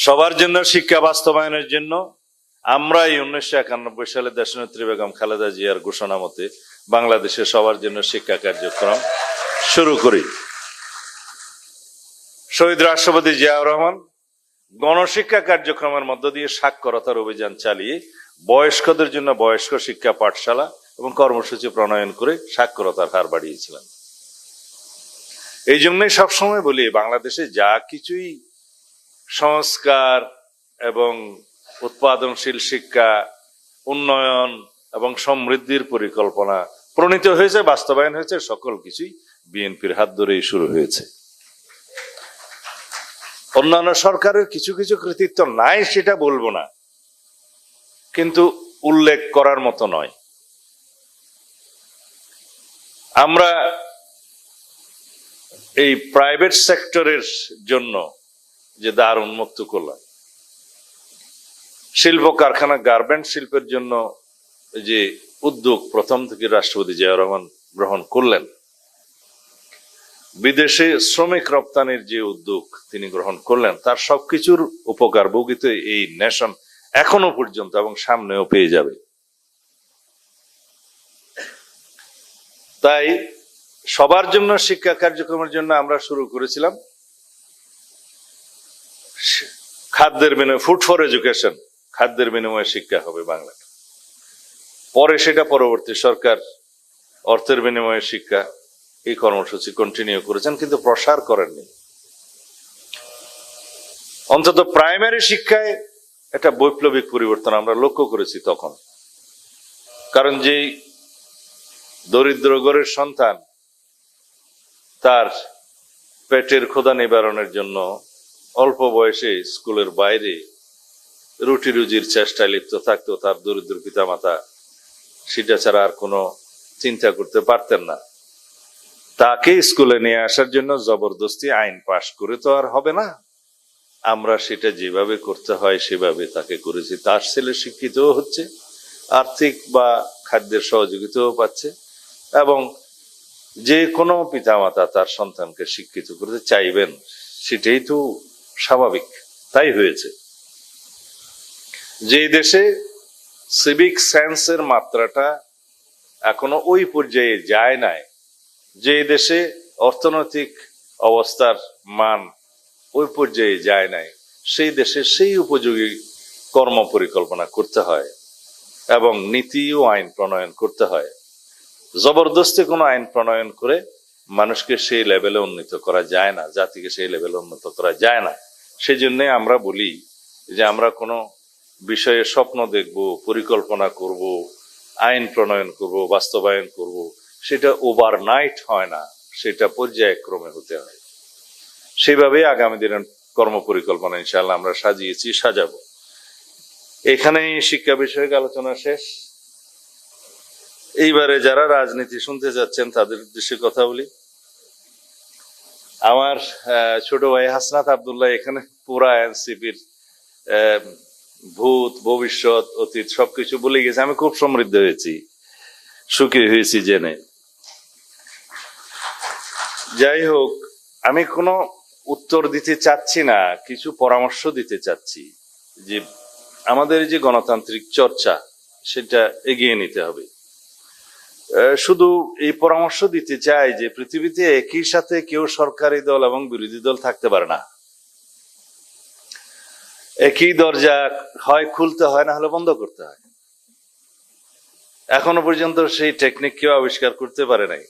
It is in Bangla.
সবার জন্য শিক্ষা বাস্তবায়নের জন্য আমরা এই 1991 সালে দেশনেত্রী বেগম খালেদা জিয়ার ঘোষণা মতে বাংলাদেশে সবার জন্য শিক্ষা কার্যক্রম শুরু করি। শহীদ রাষ্ট্রপতি জিয়াউর রহমান গণশিক্ষা কার্যক্রমের মধ্য দিয়ে সাক্ষরতার অভিযান চালিয়ে বয়স্কদের জন্য বয়স্ক শিক্ষা পাঠশালা এবং কর্মসূচি প্রণয়ন করে সাক্ষরতার হার বাড়িয়েছিলেন। এই জন্যই সবসময় বলি, বাংলাদেশে যা কিছুই সংস্কার এবং উৎপাদনশীল শিক্ষা, উন্নয়ন এবং সমৃদ্ধির পরিকল্পনা প্রণীত হয়েছে, বাস্তবায়ন হয়েছে, সকল কিছুই বিএনপির হাত ধরেই শুরু হয়েছে। অন্যান্য সরকারের কিছু কিছু কৃতিত্ব নাই সেটা বলবো না, কিন্তু উল্লেখ করার মতো নয়। আমরা এই প্রাইভেট সেক্টরের জন্য যে দ্বার উন্মুক্ত করলাম, শিল্প কারখানা গার্মেন্ট শিল্পের জন্য যে উদ্যোগ প্রথম থেকে রাষ্ট্রপতি জিয়াউর রহমান গ্রহণ করলেন, বিদেশে শ্রমিক রপ্তানির যে উদ্যোগ তিনি গ্রহণ করলেন, তার সবকিছুর উপকার ভোগিত এই নেশন এখনো পর্যন্ত এবং সামনেও পেয়ে যাবে। তাই সবার জন্য শিক্ষা কার্যক্রমের জন্য আমরা শুরু করেছিলাম খাদ্যের বিনিময়ে, ফুড ফর এডুকেশন, খাদ্যের বিনিময়ে শিক্ষা হবে বাংলায়। পরে সেটা পরবর্তী সরকার অর্থের বিনিময়ে শিক্ষা এই কর্মসূচি কন্টিনিউ করেছেন, কিন্তু প্রসার করেননি। অন্তত প্রাইমারি শিক্ষায় একটা বৈপ্লবিক পরিবর্তন আমরা লক্ষ্য করেছি তখন। কারণ যেই দরিদ্র ঘরের সন্তান তার পেটের ক্ষুধা নিবারণের জন্য অল্প বয়সে স্কুলের বাইরে রুটি রুজির চেষ্টায় লিপ্ত থাকতো, তার দরিদ্র পিতামাতা সেটা ছাড়া আর কোনো চিন্তা করতে পারতেন না, তাকে স্কুলে নিয়ে আসার জন্য জবরদস্তি আইন পাশ করে তো আর হবে না। আমরা সেটা যেভাবে করতে হয় সেভাবে তাকে করেছি। তার ছেলে শিক্ষিতও হচ্ছে, আর্থিক বা খাদ্যের সহযোগিতাও পাচ্ছে, এবং যে কোনো পিতামাতা তার সন্তানকে শিক্ষিত করতে চাইবেন, সেটাই তো স্বাভাবিক, তাই হয়েছে। যে দেশে সিভিক সেন্সের মাত্রাটা এখনো ওই পর্যায়ে যায় নাই, যে দেশে অর্থনৈতিক অবস্থার মান ওই পর্যায়ে যায় নাই, সেই দেশে সেই উপযোগী কর্ম পরিকল্পনা করতে হয় এবং নীতি ও আইন প্রণয়ন করতে হয়। জবরদস্তি কোনো আইন প্রণয়ন করে মানুষকে সেই লেভেলে উন্নীত করা যায় না, জাতিকে সেই লেভেলে উন্নত করা যায় না। সেই জন্য আমরা বলি যে আমরা কোনো বিষয়ে স্বপ্ন দেখব, পরিকল্পনা করব, আইন প্রণয়ন করব, বাস্তবায়ন করব, সেটা ওভারনাইট হয় না, সেটা পর্যায়ক্রমে হতে হয়। সেভাবে আগামী দিনের কর্ম পরিকল্পনা ইনশাআল্লাহ আমরা সাজিয়েছি, সাজাবো। এখানে শিক্ষা বিষয়ক আলোচনা শেষ। এইবারে যারা রাজনীতি শুনতে যাচ্ছেন তাদের উদ্দেশ্যে কথা বলি। আমার ছোট ভাই হাসনাত আব্দুল্লাহ এখানে পুরা এনসিপির ভূত, ভবিষ্যৎ, অতীত সবকিছু বলে গেছে। আমি খুব সমৃদ্ধ হয়েছি, সুখী হয়েছি জেনে। যাই হোক, আমি কোনো উত্তর দিতে চাচ্ছি না, কিছু পরামর্শ দিতে চাচ্ছি যে আমাদের যে গণতান্ত্রিক চর্চা সেটা এগিয়ে নিতে হবে। শুধু এই পরামর্শ দিতে চাই যে পৃথিবীতে একই সাথে কেউ সরকারি দল এবং বিরোধী দল থাকতে পারে না। একই দরজা হয় খুলতে হয়, না হলে বন্ধ করতে হয়। এখনো পর্যন্ত সেই টেকনিক কেউ আবিষ্কার করতে পারে নাই।